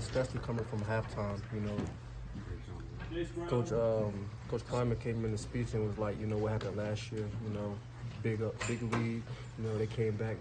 especially coming from halftime. You know, Coach Kleiman came in the speech and was like, you know, what happened last year. You know, big league. You know, they came back.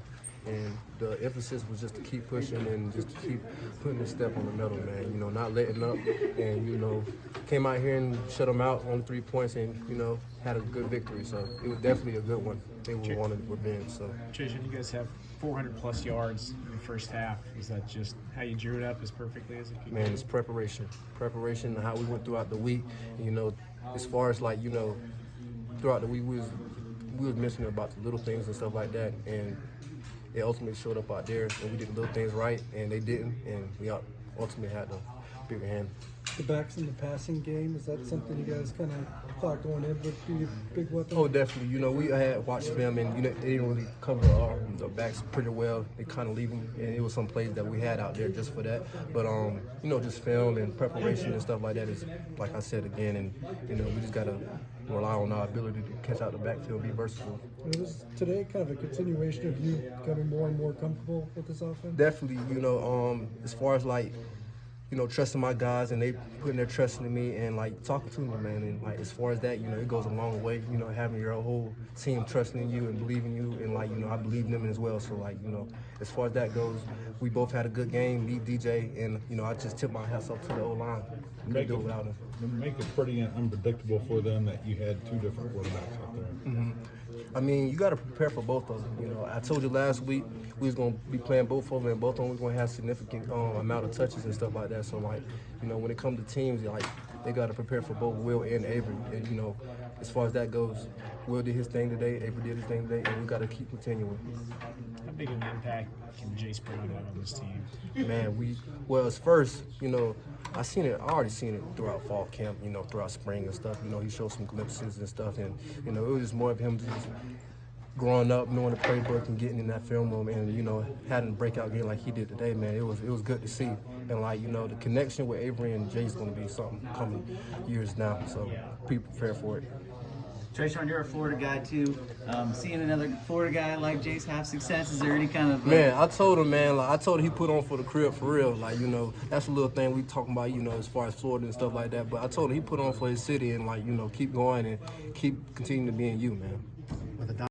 And the emphasis was just to keep pushing and just to keep putting a step on the metal, man. You know, not letting up. And, you know, came out here and shut them out on 3 points and, you know, had a good victory. So it was definitely a good one. They wanted revenge. So, Treshaun, you guys have 400-plus yards in the first half. Is that just how you drew it up as perfectly as it could? Man, it's preparation. Preparation and how we went throughout the week. You know, as far as, like, you know, throughout the week, we was mentioning about the little things and stuff like that. And they ultimately showed up out there, and we did the little things right, and they didn't, and we ultimately had the bigger hand. The backs in the passing game, is that something you guys kind of thought going in would be a big weapon? Oh, definitely. You know, we had watched film, and, you know, they didn't really cover the backs pretty well. They kind of leave them, and it was some plays that we had out there just for that. But, you know, just film and preparation and stuff like that is, like I said again, and, you know, we just got to rely on our ability to catch out the backfield, be versatile. It was today kind of a continuation of you becoming more and more comfortable with this offense? Definitely, you know, as far as, like, you know, trusting my guys and they putting their trust in me and, like, talking to me, man. And, like, as far as that, you know, it goes a long way, you know, having your whole team trusting in you and believing you. And, like, you know, I believe in them as well. So, like, you know, as far as that goes, we both had a good game, me, DJ, and, you know, I just tipped my hats up to the O-line. Make it pretty unpredictable for them that you had two different quarterbacks out there. Mm-hmm. I mean, you got to prepare for both of them. You know, I told you last week we was going to be playing both of them, and both of them was going to have significant amount of touches and stuff like that. So, like, you know, when it comes to teams, like, they got to prepare for both Will and Avery. And, you know, as far as that goes, Will did his thing today, Avery did his thing today, and we got to keep continuing. How big of an impact can Jace Brown have on this team? Man, well, as first, you know, I already seen it throughout fall camp, you know, throughout spring and stuff. You know, he showed some glimpses and stuff, and, you know, it was just more of him just growing up, knowing the playbook and getting in that film room and, you know, having a breakout game like he did today, man. It was good to see. And, like, you know, the connection with Avery and Jay is going to be something coming years now, so be prepared for it. Treshaun, you're a Florida guy too. Seeing another Florida guy like Jace have success, is there any kind of man? I told him, man. Like, I told him he put on for the crib for real. Like, you know, that's a little thing we talking about, you know, as far as Florida and stuff like that. But I told him he put on for his city and, like, you know, keep going and keep continuing to be in you, man.